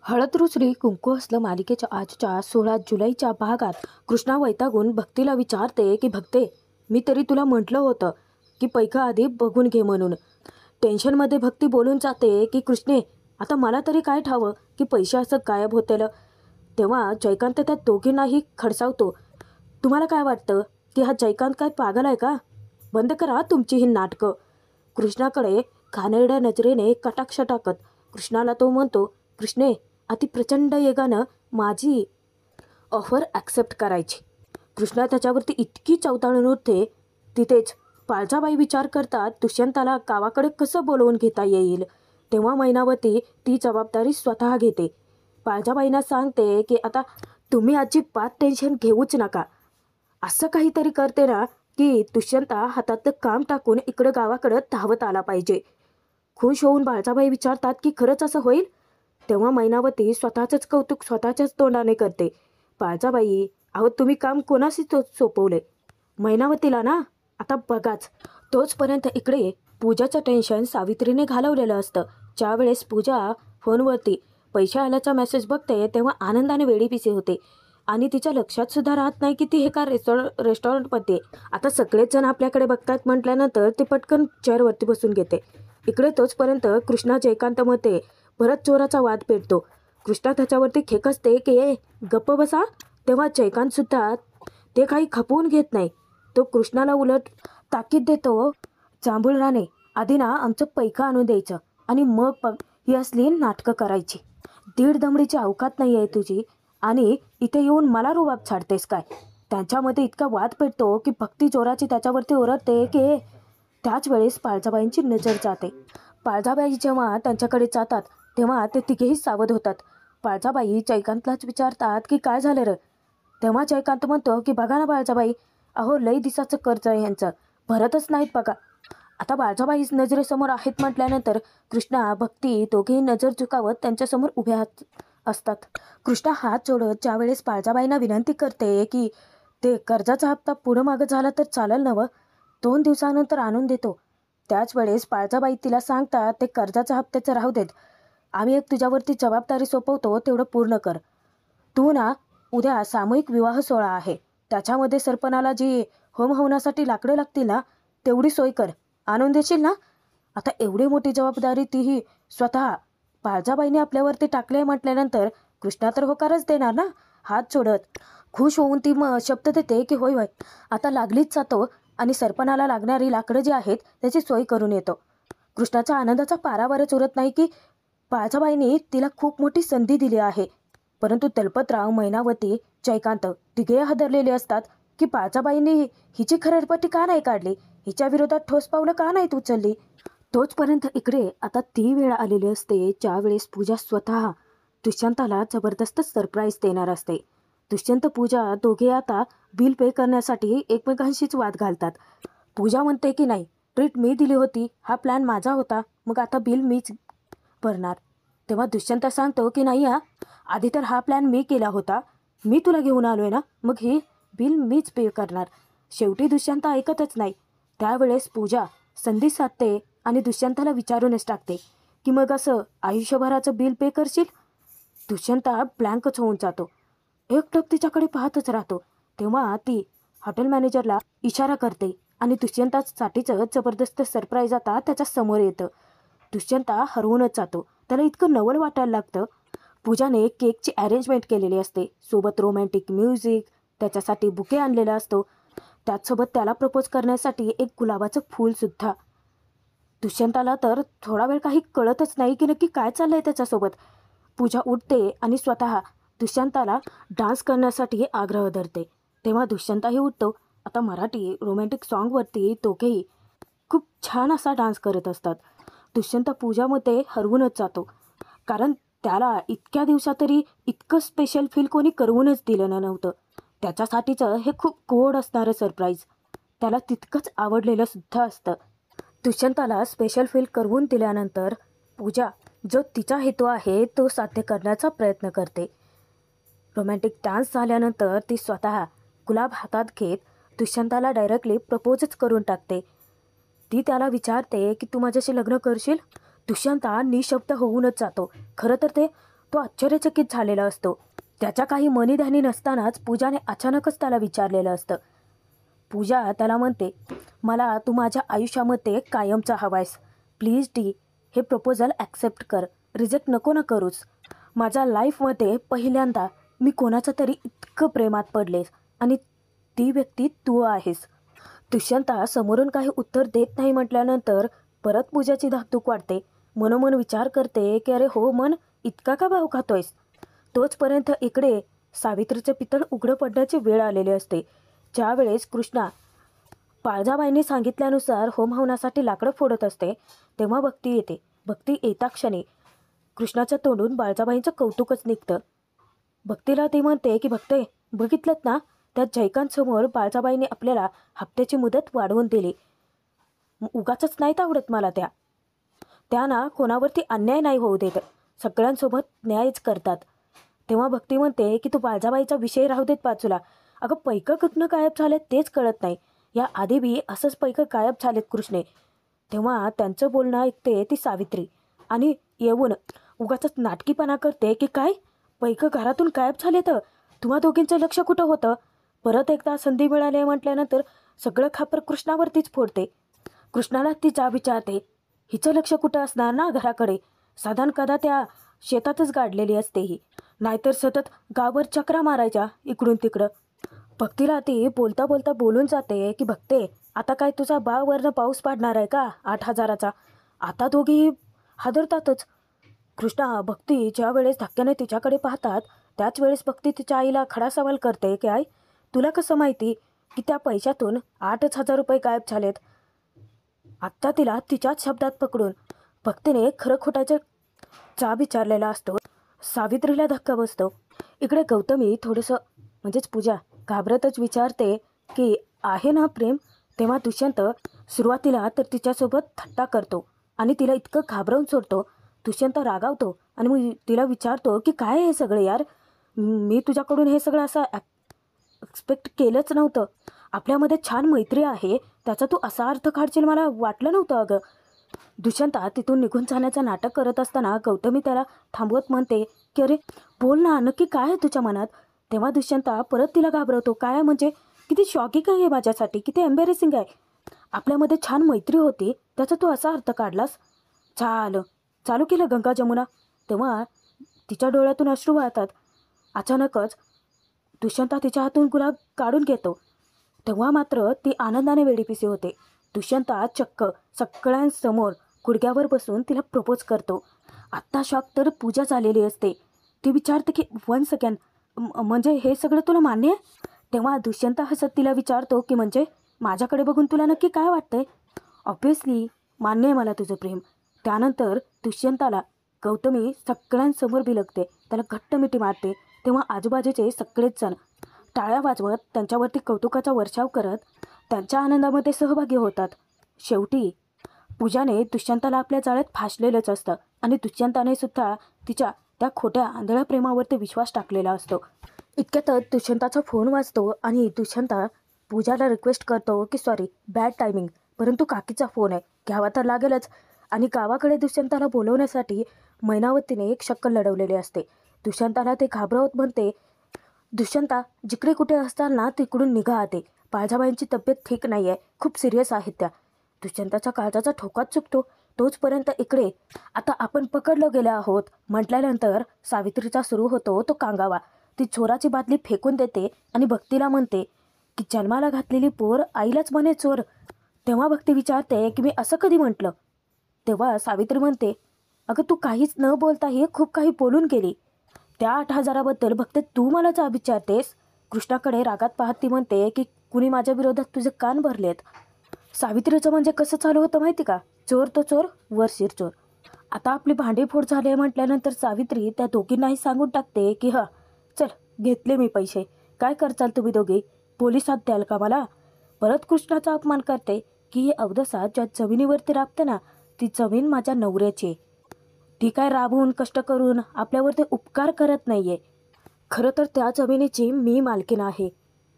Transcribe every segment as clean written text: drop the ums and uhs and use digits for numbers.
हळद रुचली कुंकू हसलं मालिकेच्या आजच्या 16 जुलैच्या भागात कृष्णा वैतागून भक्तीला विचारते की भक्ते, मी तरी तुला म्हटलं होतं की पैका आधी बघून घे म्हणून. टेन्शनमध्ये भक्ती बोलून जाते की कृष्णे, आता मला तरी काय ठावं की पैसे असं गायब होतेलं. तेव्हा जयकांत त्या दोघींनाही खडसावतो. तुम्हाला काय वाटतं की हा जयकांत काय पागल आहे का? बंद करा तुमची ही नाटकं. कृष्णाकडे घाणेरड्या नजरेने कटाक्ष टाकत कृष्णाला तो म्हणतो, कृष्णे, अति प्रचंड वेगानं माझी ऑफर ॲक्सेप्ट करायची. कृष्णा त्याच्यावरती इतकी चवताळून उठते. तिथेच पाळजाबाई विचार करतात दुष्यंताला गावाकडे कसं बोलवून घेता येईल. तेव्हा मैनावती ती जबाबदारी स्वतः घेते. पाळजाबाईंना सांगते की आता तुम्ही अजिबात टेन्शन घेऊच नका. असं काहीतरी करते ना की दुष्यंता हातातलं काम टाकून इकडं गावाकडं धावत आला पाहिजे. खुश होऊन बाळजाबाई विचारतात की खरंच असं होईल? तेव्हा मैनावती स्वतःचंच कौतुक स्वतःच्याच तोंडाने करते. बाळजाबाई, अहो तुम्ही काम कोणाशी सोपवले? मैनावतीला ना. आता बघाच. तोचपर्यंत इकडे पूजाचं टेन्शन सावित्रीने घालवलेलं असतं. ज्यावेळेस पूजा फोनवरती पैसे आल्याचा मेसेज बघते तेव्हा आनंदाने वेडीपिसे होते आणि तिच्या लक्षात सुद्धा राहत नाही की ती हे का रेस्टॉरंटमध्ये. आता सगळेच जण आपल्याकडे बघतात म्हटल्यानंतर ती पटकन चेअरवरती बसून घेते. इकडे तोचपर्यंत कृष्णा जयकांतमध्ये भरत चोराचा वाद पेटतो. कृष्णा त्याच्यावरती खेकसते की ए गप्प बसा. तेव्हा जयकांतसुद्धा ते काही खपवून घेत नाही. तो कृष्णाला उलट ताकीद देतो, जांभूळ राणे, आधी ना आमचं पैका आणून द्यायचं आणि मग ही असली नाटकं करायची. दीड दमडीची अवकात नाही आहे तुझी आणि इथे येऊन मला रुबाब छाडतेस काय? त्यांच्यामध्ये इतका वाद पेटतो की भक्ती जोराची त्याच्यावरती ओरडते की त्याच वेळेस पाळजाबाईंची नजर जाते. पाळजाबाई जेव्हा त्यांच्याकडे जातात तेव्हा ते तिघेही सावध होतात. पाळजाबाई जयकांतलाच विचारतात की काय झालं रे? तेव्हा जयकांत म्हणतो की बघा ना बाळजाबाई, अहो लई दिसाचं कर्ज आहे यांचं, भरतच नाहीत बघा. आता बाळजाबाई नजरेसमोर आहेत म्हटल्यानंतर कृष्णा भक्ती दोघेही नजर झुकावत त्यांच्यासमोर उभ्या असतात. कृष्णा हात जोडत ज्यावेळेस बाळजाबाईंना विनंती करते की ते कर्जाचा हप्ता पुढं मागं झाला तर चालेल नवं, 2 दिवसानंतर आणून देतो. त्याच वेळेस बाळजाबाई तिला सांगतात ते कर्जाच्या हप्त्याचं राहू देत, आम्ही एक तुझ्यावरती जबाबदारी सोपवतो तेवढं पूर्ण कर. तू ना उद्या सामूहिक विवाह सोहळा आहे, त्याच्यामध्ये सरपणाला जी होम हवनासाठी लाकडं लागतील ना तेवढी सोय कर, आणून देशील ना? आता एवढी मोठी जबाबदारी तीही स्वतः बाळजाबाईने आपल्यावरती टाकले म्हटल्यानंतर कृष्णा तर होकारच देणार ना. हात जोडत खुश होऊन ती शब्द देते की होय होय, आता लागलीच जातो आणि सरपणाला लागणारी लाकडं जी आहेत त्याची सोय करून येतो. कृष्णाच्या आनंदाचा पारावरच उरत नाही की बाळजाबाईंनी तिला खूप मोठी संधी दिली आहे. परंतु दलपतराव, मैनावती, जयकांत तिघे हादरलेले असतात की बाळजाबाईंनी हिची खरडपट्टी का नाही काढली, हिच्या विरोधात ठोस पावलं का नाहीत उचलली. तोचपर्यंत इकडे आता ती वेळ आलेली असते ज्यावेळेस पूजा स्वतः दुष्यंताला जबरदस्त सरप्राईज देणार असते. दुष्यंत पूजा दोघे आता बिल पे करण्यासाठी एकमेकांशीच वाद घालतात. पूजा म्हणते की नाही, ट्रीट मी दिली होती, हा प्लॅन माझा होता, मग आता बिल मीच भरणार. तेव्हा दुष्यंत सांगतो की नाही आधी तर हा प्लॅन मी केला होता, मी तुला घेऊन आलोय ना, मग ही बिल मीच पे करणार. शेवटी दुष्यंत ऐकतच नाही. त्यावेळेस पूजा संधी साधते आणि दुष्यंताला विचारूनच टाकते की मग असं आयुष्यभराचं बिल पे करशील? दुष्यंता ब्लँकच होऊन जातो. एकटक तिच्याकडे पाहतच राहतो. तेव्हा ती हॉटेल मॅनेजरला इशारा करते आणि दुष्यंतासाठीचं जबरदस्त सरप्राईज आता त्याच्या समोर येतं. दुष्यंता हरवूनच जातो. त्याला इतकं नवल वाटायला लागतं. पूजाने केकची अरेंजमेंट केलेली असते, सोबत रोमॅन्टिक म्युझिक, त्याच्यासाठी बुके आणलेला असतो, त्याचसोबत त्याला प्रपोज करण्यासाठी एक गुलाबाचं फूलसुद्धा. दुष्यंताला तर थोडा वेळ काही कळतच नाही की नक्की काय चाललंय त्याच्यासोबत. पूजा उठते आणि स्वतः दुष्यंताला डान्स करण्यासाठी आग्रह धरते. तेव्हा दुष्यंताही उठतो. आता मराठी रोमॅन्टिक सॉन्गवरती दोघेही खूप छान असा डान्स करत असतात. दुष्यंत पूजामध्ये हरवूनच जातो, कारण त्याला इतक्या दिवसात तरी इतकं स्पेशल फील कोणी करवूनच दिलं नव्हतं. त्याच्यासाठीचं हे खूप गोड असणारं सरप्राईज त्याला तितकंच आवडलेलं सुद्धा असतं. दुष्यंताला स्पेशल फील करवून दिल्यानंतर पूजा जो तिचा हेतू आहे तो साध्य करण्याचा प्रयत्न करते. रोमॅन्टिक डान्स झाल्यानंतर ती स्वतः गुलाब हातात घेत दुष्यंताला डायरेक्टली प्रपोजच करून टाकते. ती त्याला विचारते की तू माझ्याशी लग्न करशील? दुष्यंता निशब्द होऊनच जातो. खरं तर ते तो आश्चर्यचकित झालेला असतो. त्याच्या काही मनीध्यानी नसतानाच पूजाने अचानकच त्याला विचारलेलं असतं. पूजा त्याला म्हणते, मला तू माझ्या आयुष्यामध्ये कायमचा हवायस. प्लीज डी, हे प्रपोजल ॲक्सेप्ट कर. रिजेक्ट नको ना करूच. माझ्या लाईफमध्ये पहिल्यांदा मी कोणाचं तरी इतकं प्रेमात पडलेस आणि ती व्यक्ती तू आहेस. दुष्यंता समोरून काही उत्तर देत नाही म्हटल्यानंतर परत पूजाची धाकधूक वाढते. मनोमन विचार करते की अरे हो मन, इतका का भाव खातोयस. तोचपर्यंत इकडे सावित्रीचे पितळ उघडं पडण्याची वेळ आलेली असते. ज्यावेळेस कृष्णा बाळजाबाईंनी सांगितल्यानुसार होम हवनासाठी लाकडं फोडत असते तेव्हा भक्ती येते. भक्ती येता क्षणी कृष्णाच्या तोंडून बाळजाबाईंचं कौतुकच निघतं. भक्तीला ती म्हणते की भक्ते, बघितलं ना, त्या जयकांतसमोर बाळजाबाईंनी आपल्याला हप्त्याची मुदत वाढवून दिली. उगाचच नाहीत आवडत मला त्या ना कोणावरती अन्याय नाही होऊ देत, सगळ्यांसोबत न्यायच करतात. तेव्हा भक्ती म्हणते की तू बाळजाबाईचा विषय राहू देत बाजूला. अगं पैकं कुठनं गायब झालेत तेच कळत नाही. या आधी बी असंच पैकं गायब झालेत कृष्णे. तेव्हा त्यांचं बोलणं ऐकते ती सावित्री आणि येऊन उगाचच नाटकीपणा करते की काय पैकं घरातून गायब झाले तर तुम्हा दोघींचं लक्ष कुठं होतं. परत एकदा संधी मिळाली म्हटल्यानंतर सगळं खापर कृष्णावरतीच फोडते. कृष्णाला ती जा विचारते, हिचं लक्ष कुठं असणार ना घराकडे. साधारण कदा त्या शेतातच गाडलेली असते ही, नाहीतर सतत गावावर चक्रा मारायच्या इकडून तिकडं. भक्तीला ती बोलता बोलता बोलून जाते की भक्ते, आता काय तुझा बावरनं पाऊस पाडणार आहे का 8,000चा. आता दोघी हादरतातच. कृष्णा भक्ती ज्या वेळेस धक्क्याने तिच्याकडे पाहतात त्याच वेळेस भक्ती तिच्या आईला खडा सवाल करते की आई, तुला कसं माहिती की त्या पैशातून 8,000 रुपये गायब झालेत. आत्ता तिला तिच्याच शब्दात पकडून भक्तीने खरं खोटाचा चा विचारलेला असतो. सावित्रीला धक्का बसतो. इकडे गौतमी थोडंसं म्हणजेच पूजा घाबरतच विचारते की आहे ना प्रेम. तेव्हा दुष्यंत सुरुवातीला तर तिच्यासोबत थट्टा करतो आणि तिला इतकं घाबरवून सोडतो. दुष्यंत रागावतो आणि मग तिला विचारतो की काय हे सगळं यार, मी तुझ्याकडून हे सगळं असं एक्सपेक्ट केलंच नव्हतं. आपल्यामध्ये छान मैत्री आहे त्याचा तू असा अर्थ काढशील मला वाटलं नव्हतं अगं. दुष्यंता तिथून निघून जाण्याचं नाटक करत असताना गौतमी त्याला थांबवत म्हणते की अरे बोल ना, नक्की काय आहे तुझ्या मनात. तेव्हा दुष्यंता परत तिला घाबरवतो. काय म्हणजे किती शॉकिंग आहे माझ्यासाठी, किती एम्बॅरेसिंग आहे. आपल्यामध्ये छान मैत्री होती त्याचा तू असा अर्थ काढलास. चालू केलं गंगा जमुना. तेव्हा तिच्या डोळ्यातून अश्रू वाहतात. अचानकच दुष्यंता तिच्या हातून गुलाब काढून घेतो. तेव्हा मात्र ती आनंदाने वेडीपिसी होते. दुष्यंता चक्क सगळ्यांसमोर गुडघ्यावर बसून तिला प्रपोज करतो. आत्ता शॉक तर पूजा झालेली असते. ती विचारते की 1 सेकंड, म्हणजे हे सगळं तुला मान्य आहे. तेव्हा दुष्यंता हसत तिला विचारतो की म्हणजे माझ्याकडे बघून तुला नक्की काय वाटतंय. ऑब्व्हियसली मान्य आहे मला तुझं प्रेम. त्यानंतर दुष्यंताला गौतमी सगळ्यांसमोर बिलगते, त्याला घट्ट मिठी मारते. तेव्हा आजूबाजूचे सगळेच जण टाळ्या वाजवत त्यांच्यावरती कौतुकाचा वर्षाव करत त्यांच्या आनंदामध्ये सहभागी होतात. शेवटी पूजाने दुष्यंताला आपल्या जाळ्यात फासलेलंच असतं आणि दुष्यंताने सुद्धा तिच्या त्या खोट्या आंधळ्या प्रेमावरती विश्वास टाकलेला असतो. इतक्यातच दुष्यंताचा फोन वाजतो आणि दुष्यंता पूजाला रिक्वेस्ट करतो की सॉरी बॅड टायमिंग, परंतु काकीचा फोन आहे, घ्यावा तर लागेलच. आणि गावाकडे दुष्यंताला बोलवण्यासाठी मैनावतीने एक शक्कल लढवलेली असते. दुष्यंताला ते घाबरवत म्हणते, दुष्यंता जिकडे कुठे असताल ना तिकडून निघा आते. बाळजाबाईंची तब्येत ठीक नाही आहे, खूप सिरियस आहेत त्या. दुष्यंताचा काळजाचा ठोकाच चुकतो. तोचपर्यंत इकडे आता आपण पकडलो गेले आहोत म्हटल्यानंतर सावित्रीचा सुरू होतो तो कांगावा. ती चोराची बादली फेकून देते आणि भक्तीला म्हणते की जन्माला घातलेली पोर आईलाच म्हणे चोर. तेव्हा भक्ती विचारते की मी असं कधी म्हटलं. तेव्हा सावित्री म्हणते, अगं तू काहीच न बोलताही खूप काही बोलून गेली. त्या 8,000बद्दल भक्त तू मला जा विचारतेस. कृष्णाकडे रागात पाहत ती म्हणते की कुणी माझ्या विरोधात तुझे कान भरलेत. सावित्रीचं म्हणजे कसं चालू होतं माहिती का, चोर तो चोर वर शिरचोर. आता आपली भांडीफोड झाली म्हटल्यानंतर सावित्री त्या दोघींनाही सांगून टाकते की हा चल घेतले मी पैसे, काय करचाल तुम्ही दोघे, पोलिसात द्याल का मला. परत कृष्णाचा अपमान करते की ही अवदसा ज्या जमिनीवरती राबते ना ती जमीन माझ्या नवऱ्याची. ती काय राबवून कष्ट करून आपल्यावरती उपकार करत नाही आहे. खरं तर त्या जमिनीची मी मालकीण आहे,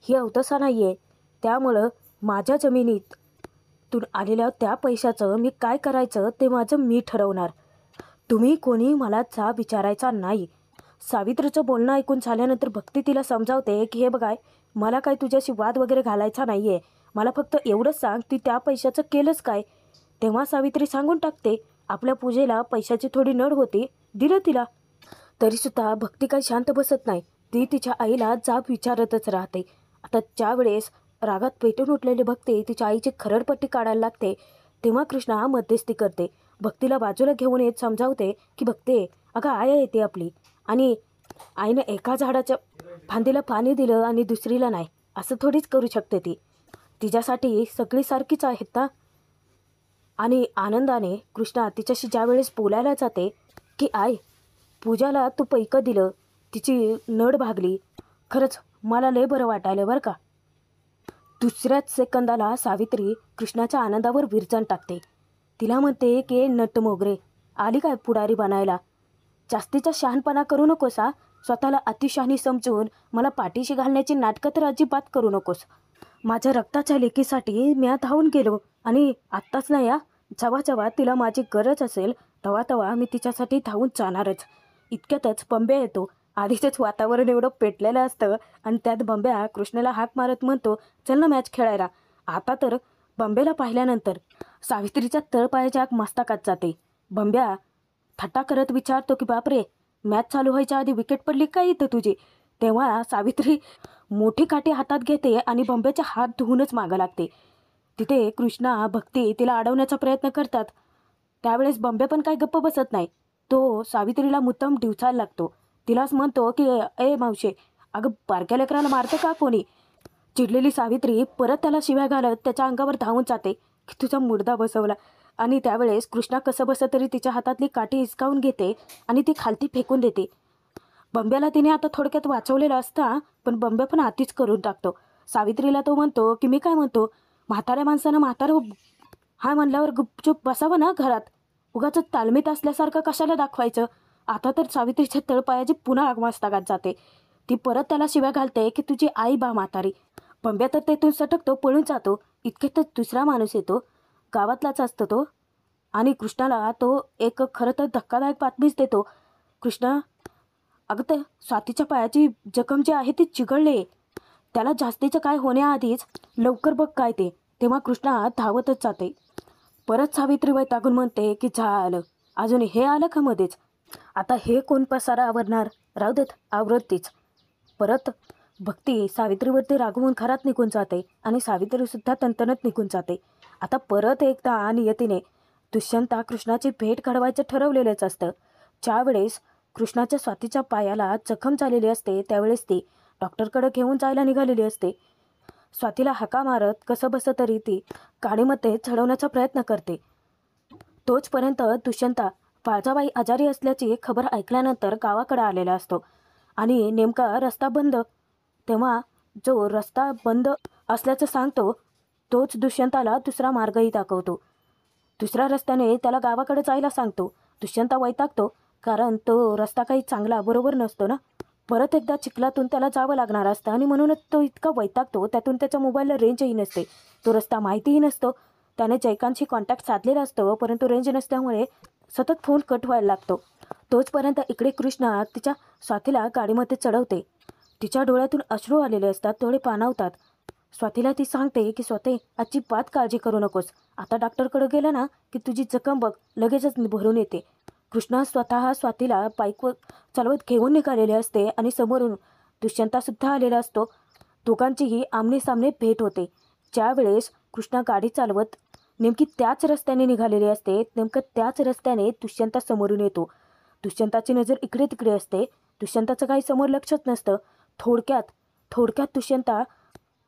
ही अवदसा नाही आहे. त्यामुळं माझ्या जमिनीतून आलेल्या त्या पैशाचं मी काय करायचं ते माझं मी ठरवणार. तुम्ही कोणी मला जा विचारायचा नाही. सावित्रीचं बोलणं ऐकून झाल्यानंतर भक्ती तिला समजावते की हे बघाय, मला काय तुझ्याशी वाद वगैरे घालायचा नाही आहे, मला फक्त एवढंच सांग ती त्या पैशाचं केलंच काय. तेव्हा सावित्री सांगून टाकते, आपल्या पूजेला पैशाची थोडी नड होती, दिलं तिला. तरीसुद्धा भक्ती काही शांत बसत नाही. ती तिच्या आईला जाब विचारतच राहते. आता ज्यावेळेस रागात पेटून उठलेली भक्ती तिच्या आईची खरडपट्टी काढायला लागते, तेव्हा कृष्णा मध्यस्थी करते. भक्तीला बाजूला घेऊन येत समजावते की भक्ती, अगं आया येते आपली, आणि आईनं एका झाडाच्या फांदीला पाणी दिलं आणि दुसरीला नाही, असं थोडीच करू शकते ती. तिच्यासाठी सगळी सारखीच आहेत ना. आणि आनंदाने कृष्णा तिच्याशी ज्यावेळेस बोलायला जाते की आई, पूजाला तू पैकं दिलं, तिची नड भागली, खरंच मला लय बरं वाटायलं बरं का. दुसऱ्याच सेकंदाला सावित्री कृष्णाच्या आनंदावर विरजण टाकते. तिला म्हणते की नट मोगरे, आली काय पुढारी बनायला, जास्तीचा शहाणपणा करू नकोस हा. स्वतःला अतिशहाणी समजून मला पाठीशी घालण्याची नाटकं तर अजिबात करू नकोस. माझ्या रक्ताच्या लेकीसाठी मी धावून गेलो, आणि आत्ताच नाही या, जेव्हा जेव्हा तिला माझी गरज असेल तेव्हा तेव्हा मी तिच्यासाठी धावून जाणारच. इतक्यातच बंब्या येतो. आधीचंच वातावरण एवढं पेटलेलं असतं आणि त्यात बंब्या कृष्णाला हाक मारत म्हणतो, चल ना मॅच खेळायला. आता तर बंब्याला पाहिल्यानंतर सावित्रीच्या तळपायाच्या आग मस्तकात जाते. बंब्या थट्टा करत विचारतो की बापरे, मॅच चालू व्हायच्या आधी विकेट पडली काय इथं तुझी. तेव्हा सावित्री मोठी काठी हातात घेते आणि बंब्याचे हात धुवूनच मागं लागते. तिथे कृष्णा भक्ती तिला अडवण्याचा प्रयत्न करतात. त्यावेळेस बंब्या पण काही गप्प बसत नाही. तो सावित्रीला मुद्दाम डिवचायला लागतो. तिलाच म्हणतो की ए मावशे, अगं बारक्या लेकराला मारतं का कोणी. चिडलेली सावित्री परत त्याला शिव्या घालत त्याच्या अंगावर धावून जाते की तुझा मुर्दा बसवला. आणि त्यावेळेस कृष्णा कसं बसं तरी तिच्या हातातली काठी हिसकावून घेते आणि ती खालती फेकून देते. बंब्याला तिने आता थोडक्यात वाचवलेलं असता, पण बंब्या पण आतीच करून टाकतो. सावित्रीला तो म्हणतो की मी काय म्हणतो, म्हाताऱ्या माणसानं म्हातारं हा म्हणल्यावर गुपचूप बसावं ना घरात, उगाच तालमीत असल्यासारखं कशाला दाखवायचं. आता तर सावित्रीच्या तळपायाची पुन्हा आगमस्तकात जाते. ती परत त्याला शिव्या घालते की तुझी आई बा म्हातारी. बंब्या तर तेथून सटकतो, पळून जातो. इतक्यातच दुसरा माणूस येतो, गावातलाच असतो तो, आणि कृष्णाला तो एक खरं तर धक्कादायक बातमीच देतो. कृष्णा, अगं त्या स्वातीच्या पायाची जखम जी आहे ती चिघळले, त्याला जास्तीचं काय होण्याआधीच लवकर बघ काय ते. तेव्हा कृष्णा धावतच जाते. परत सावित्री वैतागून म्हणते की झालं, अजून हे आलं का मध्येच, आता हे कोण पसारा आवरणार, राहू देत आवरतीच. परत भक्ती सावित्रीवरती रागवून घरात निघून जाते आणि सावित्रीसुद्धा तणतणत निघून जाते. आता परत एकदा नियतीने दुष्यंता कृष्णाची भेट घडवायचं ठरवलेलंच असतं. ज्यावेळेस कृष्णाच्या स्वातीच्या पायाला जखम झालेली असते त्यावेळेस ती डॉक्टरकडे घेऊन जायला निघालेली असते. स्वातीला हाका मारत कसं बसं तरी ती गाडीमध्ये चढवण्याचा प्रयत्न करते. तोचपर्यंत दुष्यंता पाळजाबाई आजारी असल्याची खबर ऐकल्यानंतर गावाकडे आलेला असतो आणि नेमका रस्ता बंद. तेव्हा जो रस्ता बंद असल्याचं सांगतो तोच दुष्यंताला दुसरा मार्गही दाखवतो. दुसऱ्या रस्त्याने त्याला गावाकडे जायला सांगतो. दुष्यंता वैतागतो, कारण तो रस्ता काही चांगला बरोबर नसतो ना. परत एकदा चिखलातून त्याला जावं लागणार असतं आणि म्हणूनच तो इतका वैतागतो. त्यातून त्याच्या मोबाईलला रेंजही नसते, तो रस्ता माहितीही नसतो. त्याने जयकांतशी कॉन्टॅक्ट साधलेला असतो, परंतु रेंज नसल्यामुळे सतत फोन कट व्हायला लागतो. तोचपर्यंत इकडे कृष्णा तिच्या स्वातीला गाडीमध्ये चढवते. तिच्या डोळ्यातून अश्रू आलेले असतात, डोळे पाणावतात. स्वातीला ती सांगते की स्वाती, अजिबात काळजी करू नकोस, आता डॉक्टरकडे गेलं ना की तुझी जखम बघ लगेचच भरून येते. कृष्णा स्वतः स्वातीला बाईकवर चालवत घेऊन निघालेले असते आणि समोरून दुष्यंतासुद्धा आलेला असतो. दोघांचीही आमनेसामने भेट होते. ज्यावेळेस कृष्णा गाडी चालवत नेमकी त्याच रस्त्याने निघालेली असते, नेमकं त्याच रस्त्याने दुष्यंता समोरून येतो. दुष्यंताची नजर इकडे तिकडे असते, दुष्यंताचं काही समोर लक्षच नसतं. थोडक्यात दुष्यंता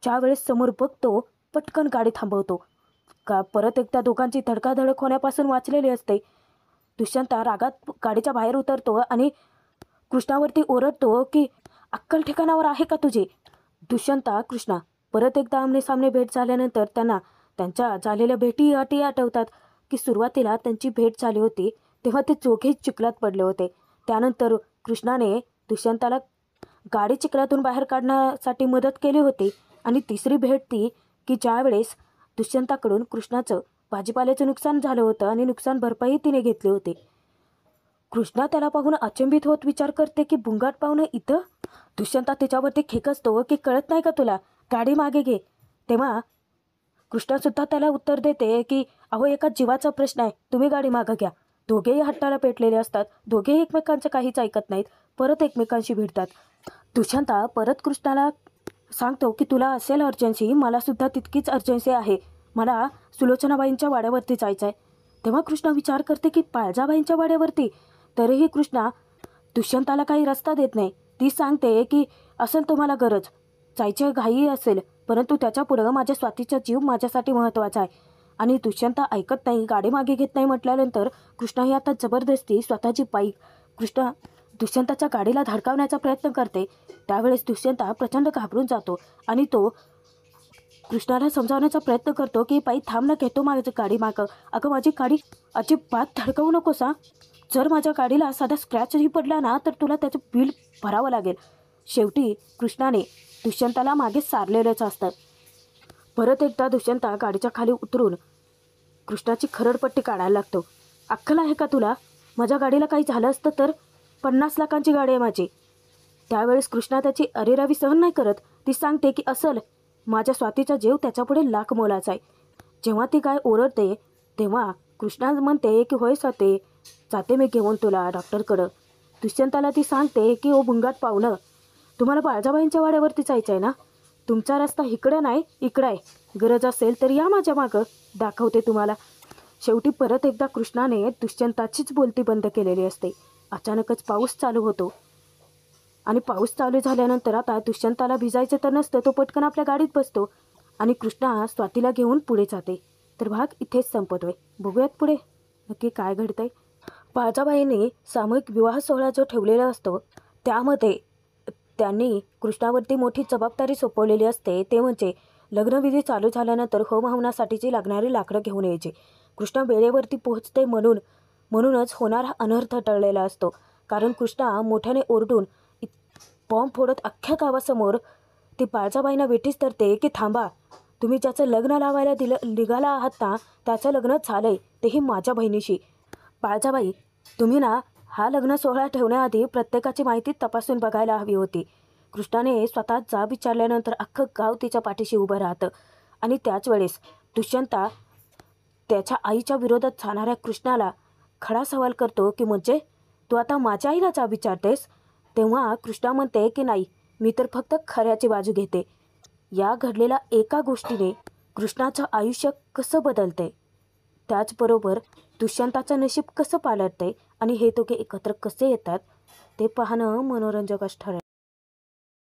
ज्यावेळेस समोर बघतो पटकन गाडी थांबवतो. परत एकदा दोघांची धडकाधडक होण्यापासून वाचलेली असते. दुष्यंता रागात गाडीच्या बाहेर उतरतो आणि कृष्णावरती ओरडतो की अक्कल ठिकाणावर आहे का तुझे. दुष्यंता कृष्णा परत एकदा आमनेसामने भेट झाल्यानंतर त्यांना त्यांच्या झालेल्या भेटी अटी आठवतात की सुरुवातीला त्यांची भेट झाली होती तेव्हा ते चोघेच चिखलात पडले होते. त्यानंतर कृष्णाने दुष्यंताला गाडी चिखलातून बाहेर काढण्यासाठी मदत केली होती. आणि तिसरी भेट ती की ज्यावेळेस दुष्यंताकडून कृष्णाचं भाजीपाल्याचं नुकसान झालं होतं आणि नुकसान भरपाई तिने घेतली होती. कृष्णा त्याला पाहून अचंबित होत विचार करते की बुंगाट पाहुणं इथं. दुष्यंता तिच्यावरती खेकसतो की कळत नाही का तुला, गाडी मागे घे. तेव्हा कृष्णासुद्धा त्याला उत्तर देते की अहो एका जीवाचा प्रश्न आहे, तुम्ही गाडी मागं घ्या. दोघेही हट्टाला पेटलेले असतात, दोघेही एकमेकांचं काहीच ऐकत नाहीत, परत एकमेकांशी भिडतात. दुष्यंता परत कृष्णाला सांगतो की तुला असेल अर्जन्सी, मलासुद्धा तितकीच अर्जन्सी आहे, मला सुलोचनाबाईंच्या वाड्यावरती जायचं आहे. तेव्हा कृष्णा विचार करते की पाळजाबाईंच्या वाड्यावरती. तरीही कृष्णा दुष्यंताला काही रस्ता देत नाही. ती सांगते की असेल तुम्हाला गरज, जायची घाई असेल, परंतु त्याच्या पुढं माझ्या स्वातीचा जीव माझ्यासाठी महत्त्वाचा आहे. आणि दुष्यंता ऐकत नाही, गाडी मागे घेत नाही. म्हटल्यानंतर कृष्णाही आता जबरदस्ती स्वतःची बाईक कृष्णा दुष्यंताच्या गाडीला धडकावण्याचा प्रयत्न करते. त्यावेळेस दुष्यंता प्रचंड घाबरून जातो आणि तो कृष्णाला समजावण्याचा प्रयत्न करतो की बाई थांब ना, घेतो माझी गाडी मागं. अगं माझी गाडी अजिबात धडकवू नकोस हा. जर माझ्या गाडीला साधा स्क्रॅचही पडला ना तर तुला त्याचं बिल भरावं लागेल. शेवटी कृष्णाने दुष्यंताला मागे सारलेलंच असतं. परत एकदा दुष्यंता गाडीच्या खाली उतरून कृष्णाची खरडपट्टी काढायला लागतो. अक्कल आहे का तुला, माझ्या गाडीला काही झालं असतं तर 50 लाखांची गाडी आहे माझी. त्यावेळेस कृष्णा त्याची अरेरावी सहन नाही करत. ती सांगते की असल माझ्या स्वातीचा जीव त्याच्यापुढे लाख मोलाचा आहे. जेव्हा ती काय ओरडते तेव्हा कृष्णा म्हणते की होय स्वाते, जाते मी घेऊन तुला डॉक्टरकडं. दुष्यंताला ती सांगते की ओ बुंगाट पाहुणं, तुम्हाला बाळजाबाईंच्या वाड्यावरती जायचं आहे ना, तुमचा रस्ता इकडं नाही इकडं आहे, गरज असेल तर या माझ्या मागं, दाखवते तुम्हाला. शेवटी परत एकदा कृष्णाने दुष्यंताचीच बोलती बंद केलेली असते. अचानकच पाऊस चालू होतो आणि पाऊस चालू झाल्यानंतर आता दुष्यंताला भिजायचं तर नसतं, तो पटकन आपल्या गाडीत बसतो आणि कृष्णा स्वातीला घेऊन पुढे जाते. तर भाग इथेच संपतोय. बघूयात पुढे नक्की काय घडतंय. बाळजाबाईंनी सामूहिक विवाह सोहळा जो ठेवलेला असतो त्यामध्ये त्यांनी कृष्णावरती मोठी जबाबदारी सोपवलेली असते. ते म्हणजे लग्नविधी चालू झाल्यानंतर होम हवनासाठीची लागणारी लाकडं घेऊन यायची. कृष्णा वेळेवरती पोहोचते म्हणूनच होणारा अनर्थ टळलेला असतो. कारण कृष्णा मोठ्याने ओरडून बॉम्ब फोडत अख्ख्या गावासमोर ती बाळजाबाईंना वेठीस धरते की थांबा, तुम्ही ज्याचं लग्न लावायला निघाला आहात ना त्याचं लग्न झालंय, तेही माझ्या बहिणीशी. बाळजाबाई तुम्ही ना हा लग्न सोहळा ठेवण्याआधी प्रत्येकाची माहिती तपासून बघायला हवी होती. कृष्णाने स्वतः जाब विचारल्यानंतर अख्खं गाव तिच्या पाठीशी उभं राहतं. आणि त्याच वेळेस दुष्यंता त्याच्या आईच्या विरोधात जाणाऱ्या कृष्णाला खडा सवाल करतो की म्हणजे तू आता माझ्या आईला जाब विचारतेस. तेव्हा कृष्णा म्हणते की नाही, मी तर फक्त खऱ्याची बाजू घेते. या घडलेल्या एका गोष्टीने कृष्णाचं आयुष्य कसं बदलते, त्याचबरोबर दुष्यंताचं नशीब कसं पालटते आणि हे दोघे एकत्र कसे येतात ते पाहणं मनोरंजकच ठरेल.